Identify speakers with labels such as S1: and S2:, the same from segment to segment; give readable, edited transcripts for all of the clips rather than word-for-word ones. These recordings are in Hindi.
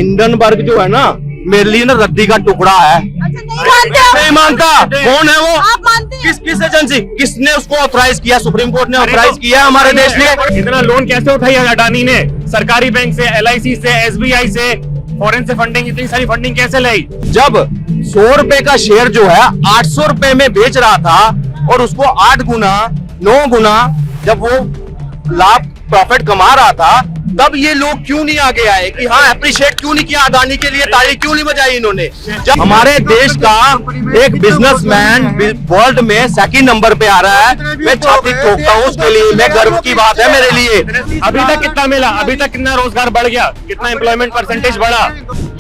S1: हिंडनबर्ग जो है ना, मेरे लिए ना रद्दी का टुकड़ा है।
S2: अच्छा, नहीं मानते हो?
S1: नहीं मानता। कौन है वो?
S2: आप मानते हैं?
S1: किस एजेंसी, किसने उसको ऑथराइज किया? सुप्रीम कोर्ट ने ऑथराइज किया हमारे देश में।
S3: इतना लोन कैसे उठाई अडानी ने? सरकारी बैंक से, LIC से, SBI से, फॉरेन से फंडिंग, इतनी सारी फंडिंग कैसे लाई?
S1: जब 100 रुपए का शेयर जो है 800 रुपए में बेच रहा था और उसको 8 गुना 9 गुना जब वो लाभ प्रॉफिट कमा रहा था, तब ये लोग क्यों नहीं आगे आए कि हाँ अप्रिशिएट क्यों नहीं किया अडानी के लिए, ताली क्यों नहीं बजाई इन्होंने? जब हमारे देश का एक बिजनेसमैन वर्ल्ड में 2nd नंबर पे आ रहा है, मैं छाती ठोकता हूँ उसके लिए, मैं गर्व की बात है मेरे लिए।
S3: अभी तक कितना मिला? अभी तक कितना रोजगार बढ़ गया? कितना एम्प्लॉयमेंट परसेंटेज बढ़ा?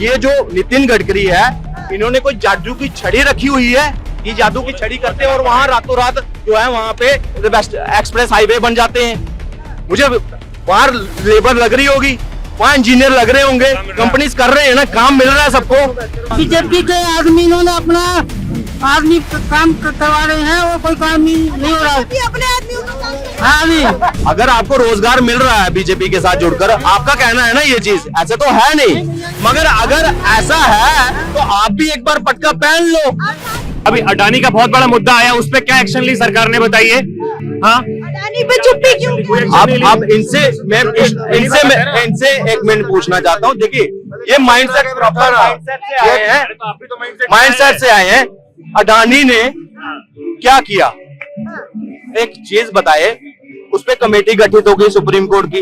S1: ये जो नितिन गडकरी है, इन्होंने कोई जादू की छड़ी रखी हुई है, ये जादू की छड़ी करते हैं और वहां रातों रात जो है वहां पे एक्सप्रेस हाईवे बन जाते हैं। मुझे वहां लेबर लग रही होगी, वहां इंजीनियर लग रहे होंगे, कंपनीज कर रहे हैं ना, काम मिल रहा है सबको।
S4: बीजेपी के आदमी इन्होंने अपना आदमी काम करवा रहे हैं, वो कोई काम नहीं हो रहा है।
S2: अपने आदमियों का काम कर-
S4: हाँ जी,
S1: अगर आपको रोजगार मिल रहा है बीजेपी के साथ जुड़कर, आपका कहना है ना ये चीज, ऐसे तो है नहीं, मगर अगर ऐसा है तो आप भी एक बार पटका पहन लो।
S3: अभी अडानी का बहुत बड़ा मुद्दा आया, उस पर क्या एक्शन ली सरकार ने, बताइए। हाँ,
S2: अडानी पे चुप्पी क्यों?
S1: आप इनसे एक मिनट पूछना चाहता हूँ। देखिए ये माइंडसेट प्रॉपर माइंडसेट से आए हैं। अडानी ने क्या किया, एक चीज बताए, उस पे कमेटी गठित हो गई सुप्रीम कोर्ट की,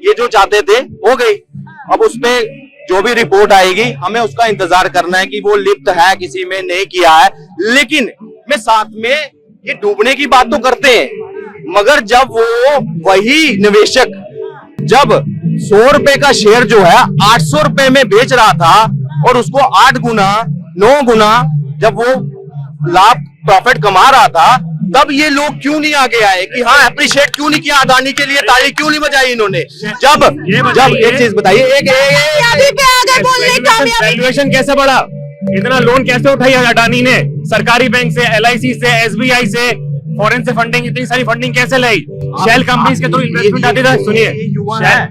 S1: ये जो चाहते थे हो गई। अब उस पे जो भी रिपोर्ट आएगी हमें उसका इंतजार करना है कि वो लिप्त है किसी में, नहीं किया है। लेकिन मैं साथ में ये डूबने की बात तो करते हैं, मगर जब वो वही निवेशक जब 100 रुपए का शेयर जो है 800 रुपए में बेच रहा था और उसको 8 गुना 9 गुना जब वो लाभ प्रॉफिट कमा रहा था, तब ये लोग क्यों नहीं आगे आए कि हाँ अप्रिशिएट क्यों नहीं किया अडानी के लिए, ताली क्यों नहीं बजाई इन्होंने? जब एक चीज बताइए,
S2: कामयाबी पे आ गए बोलने, कामयाबी।
S3: वैल्यूएशन कैसे बढ़ा? इतना लोन कैसे उठाई अडानी ने? सरकारी बैंक से, LIC से, SBI से, फॉरेन से फंडिंग, इतनी सारी फंडिंग कैसे लाई? शेल कंपनीज के थ्रू इन्वेस्टमेंट आती था। सुनिए,
S1: युवा है,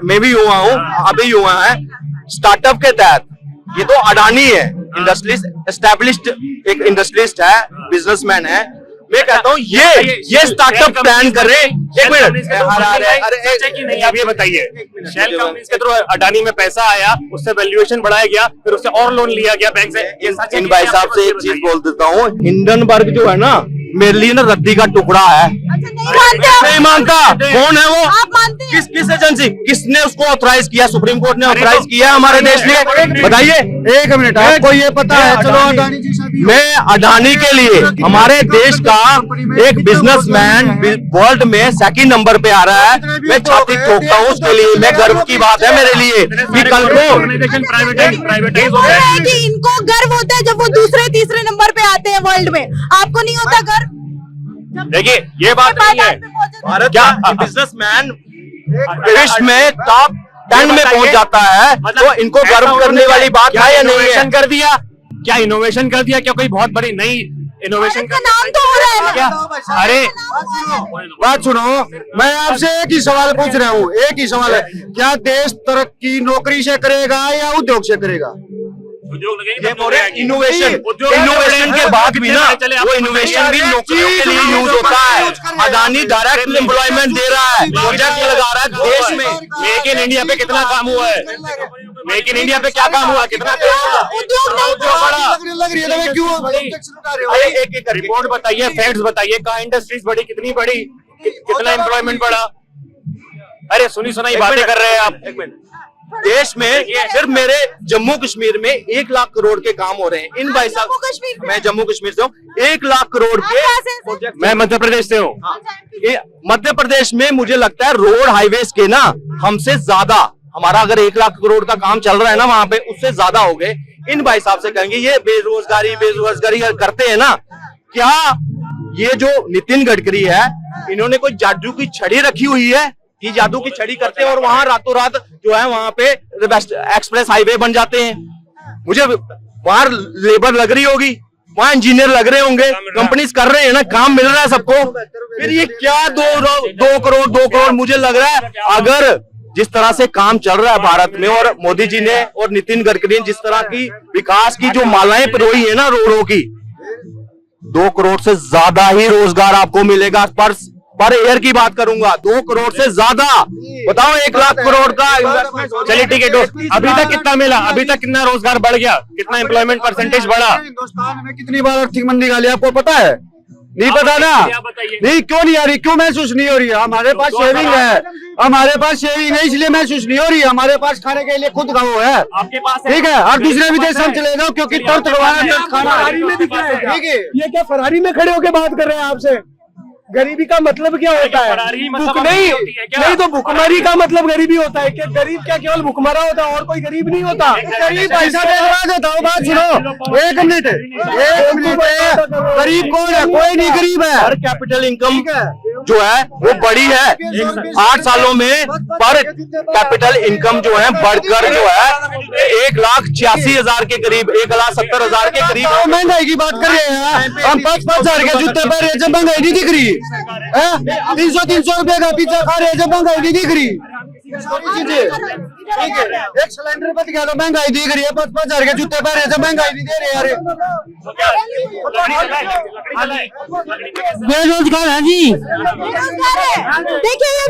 S1: मैं भी युवा हूँ, अभी युवा है। स्टार्टअप के तहत ये तो अडानी है, इंडस्ट्रीज एस्टैब्लिश्ड एक इंडस्ट्रियलिस्ट है, बिजनेसमैन है। मैं कहता हूँ ये स्टार्टअप प्लान करे। एक मिनट,
S3: नहीं, आप ये बताइए, शेल कंपनीज के थ्रू अडानी में पैसा आया, उससे वैल्यूएशन बढ़ाया गया, फिर उससे और लोन लिया गया बैंक से।
S1: इन भाई साहब से एक चीज बोल देता हूँ, हिंडनबर्ग जो है ना, मेरे लिए ना रद्दी का टुकड़ा है।
S2: अच्छा, नहीं मानते हो?
S1: नहीं मानता। कौन है वो?
S2: आप मानते हैं?
S1: किस एजेंसी, किसने उसको ऑथराइज किया? सुप्रीम कोर्ट ने ऑथराइज किया हमारे देश में। बताइए।
S5: एक मिनट, आपको ये पता है? चलो अडानी जी से भी
S1: मैं अडानी के लिए, हमारे देश का एक बिजनेसमैन वर्ल्ड में 2nd नंबर पे आ रहा है, मैं छाती ठोकता हूँ उसके लिए, मैं गर्व की बात है मेरे लिए कि कल को
S3: प्राइवेटाइज हो
S2: वो
S3: गए।
S2: है कि इनको गर्व होता है जब वो दूसरे तीसरे नंबर पे आते हैं वर्ल्ड में, आपको नहीं होता गर्व?
S3: देखिए, ये बात नहीं है।
S1: भारत क्या बिजनेसमैन विश्व में टॉप 10 में पहुंच जाता है, तो इनको गर्व करने वाली बात है या नहीं है?
S3: कर दिया क्या? इनोवेशन कर दिया क्या? कोई बहुत बड़ी नई इनोवेशन
S2: का नाम तो हो रहा है ना?
S3: क्या? अरे
S5: बात सुनो, मैं आपसे एक ही सवाल पूछ रहा हूँ, एक ही सवाल है, क्या देश तरक्की नौकरी से करेगा या उद्योग से करेगा?
S1: इनोवेशन के बाद भी ना, वो इनोवेशन भी नौकरियों के लिए यूज होता है। अडानी डायरेक्ट एम्प्लॉयमेंट दे रहा है, प्रोजेक्ट लगा रहा है देश में।
S3: मेक इन इंडिया पे कितना काम हुआ है? मेक इन इंडिया पे क्या काम हुआ? कितना
S2: उद्योग
S5: लग रही है तो क्यों टैक्स लुटा रहे हो?
S1: एक
S3: रिपोर्ट बताइए, फैक्ट्स बताइए, कहाँ इंडस्ट्रीज बढ़ी, कितनी बढ़ी, कितना एम्प्लॉयमेंट बढ़ा? अरे सुनी सुनाई बातें कर रहे हैं आप।
S1: एक मिनट, देश में सिर्फ मेरे जम्मू कश्मीर में 1 लाख करोड़ के काम हो रहे हैं। इन भाई साहब, मैं जम्मू कश्मीर से हूँ, 1 लाख करोड़ के प्रोजेक्ट।
S3: मैं मध्य प्रदेश से हूँ।
S1: मध्य प्रदेश में मुझे लगता है रोड हाईवेज के ना हमसे ज्यादा, हमारा अगर 1 लाख करोड़ का काम चल रहा है ना वहां पे, उससे ज्यादा हो गए। इन भाई साहब से कहेंगे ये बेरोजगारी करते हैं ना, क्या ये जो नितिन गडकरी है, इन्होंने कोई जादू की छड़ी रखी हुई है कि जादू की छड़ी करते हैं और वहां रातों रात जो है वहां पे एक्सप्रेस हाईवे बन जाते हैं? मुझे वहां लेबर लग रही होगी, वहां इंजीनियर लग रहे होंगे, कंपनीज कर रहे हैं ना, काम मिल रहा है सबको। फिर ये क्या 2 करोड़ मुझे लग रहा है, अगर जिस तरह से काम चल रहा है भारत में, और मोदी जी ने और नितिन गडकरी ने जिस तरह की विकास की जो मालाएं पिरोई है ना रोडों की, 2 करोड़ से ज्यादा ही रोजगार आपको मिलेगा। पर ईयर की बात करूंगा, 2 करोड़ से ज्यादा। बताओ 1 लाख करोड़ का इन्वेस्टमेंट।
S3: चलिए ठीक है, अभी तक कितना मिला, अभी तक कितना रोजगार बढ़ गया, कितना एम्प्लॉयमेंट परसेंटेज बढ़ा?
S5: हिंदुस्तान में कितनी बार आर्थिक मंदी निकाली आपको पता है? नहीं पता ना? नहीं, क्यों नहीं आ रही, क्यों महसूस नहीं हो रही है? हमारे पास सेविंग है, हमारे पास सेविंग है, इसलिए महसूस नहीं हो रही है। हमारे पास खाने के लिए खुद का वो है,
S3: आपके पास
S5: ठीक है। और दूसरे विदेश हम चले जाओ, क्योंकि तुरंत खाना ठीक है।
S6: ये क्या फरारी में खड़े होके बात कर रहे हैं आपसे? गरीबी का मतलब क्या होता है? भूख नहीं तो भूखमरी का मतलब गरीबी होता है क्या? गरीब क्या केवल भूखमरा होता है और कोई गरीब नहीं होता?
S5: गरीब पैसा देता हूँ, बात सुनो, 1 मिनट, गरीब कौन है? कोई नहीं गरीब है।
S1: पर कैपिटल इनकम जो है वो बढ़ी है 8 सालों में। पर कैपिटल इनकम जो है बढ़कर जो है 1,86,000 के करीब, 1,70,000 के करीब।
S5: महंगाई की बात कर रहे हैं हम, 5-5 हजार के जूते पहन रहे, जब महंगाई नहीं दिख रही है। 300 रुपए का पिज्जा खा रहे हैं, जब महंगाई नहीं दिख रही। ठीक है, एक सिलेंडर बच गया तो महंगाई दिख रही है, 5-5 हजार के जूते पहन रहे हैं, जब महंगाई नहीं दे रहे यार।
S4: बेरोजगार है जी।
S2: बेरोजगार है। देखिए ये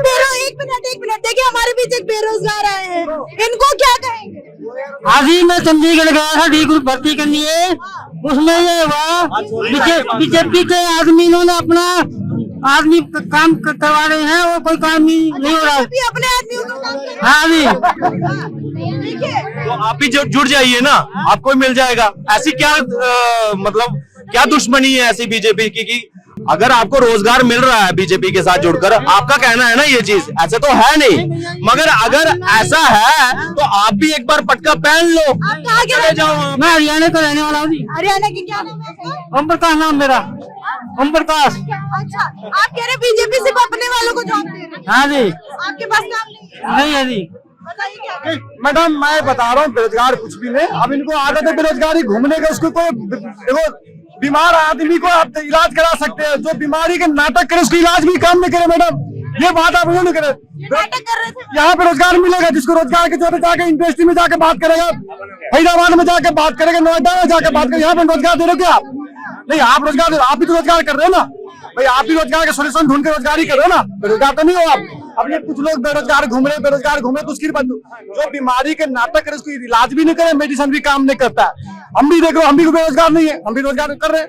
S2: एक मिनट देखिए, हमारे बीच एक बेरोजगार आए हैं, इनको क्या कहेंगे?
S4: आज ही मैं चंडीगढ़ गया था डी ग्रुप भर्ती करनी है, उसमें ये हुआ बीजेपी के आदमी ने अपना आदमी काम करवा रहे हैं, वो कोई काम नहीं हो रहा।
S2: अपने आदमियों को काम कर-
S4: हाँ जी,
S2: देखिए
S1: तो आप भी जुड़ जाइए ना, आपको भी मिल जाएगा। ऐसी क्या मतलब क्या दुश्मनी है ऐसी बीजेपी की कि अगर आपको रोजगार मिल रहा है बीजेपी के साथ जुड़कर, आपका कहना है ना ये चीज, ऐसे तो है नहीं। मगर अगर ऐसा है तो आप भी एक बार पटका पहन लो,
S2: आप कहाँ के
S1: चले जाओ वहाँ।
S4: मैं हरियाणा का रहने वाला हूँ जी।
S2: हरियाणा की क्या नाम है आपका?
S4: ओम प्रकाश नाम मेरा, ओम प्रकाश।
S2: अच्छा, आप कह रहे बीजेपी सिर्फ अपने वालों को जॉब दे रही है,
S4: हाँ जी,
S2: आपके पास काम नहीं है?
S4: नहीं है जी।
S2: बताइए क्या?
S6: मैडम मैं बता रहा हूँ, बेरोजगार कुछ भी नहीं। अब इनको आदत है बेरोजगारी घूमने का। उसको कोई देखो, बीमार आदमी को आप इलाज करा सकते हैं, जो बीमारी के नाटक करे उसको इलाज भी काम नहीं करे। मैडम ये बात आप नहीं करे,
S2: ये नाटक कर रहे थे।
S6: यहाँ पे रोजगार मिलेगा, जिसको रोजगार के जो जाके इंडस्ट्री में जाके बात करेगा, हैदराबाद में जाके बात करेगा, नोएडा में जाके बात करेगा। यहाँ पे रोजगार दे रहे हो क्या आप? नहीं, आप रोजगार, आप भी तो रोजगार कर रहे हो ना भाई, आप भी रोजगार के सोल्यूशन ढूंढ के रोजगार ही कर रहे हो ना, बेरोजगार तो नहीं हो आप। अब ये कुछ लोग बेरोजगार घूम रहे तो उसकी बात, जो बीमारी के नाटक करे उसको इलाज भी नहीं करे, मेडिसिन भी काम नहीं करता है। हम भी देख लो, हम भी बेरोजगार नहीं है, हम भी रोजगार कर रहे हैं।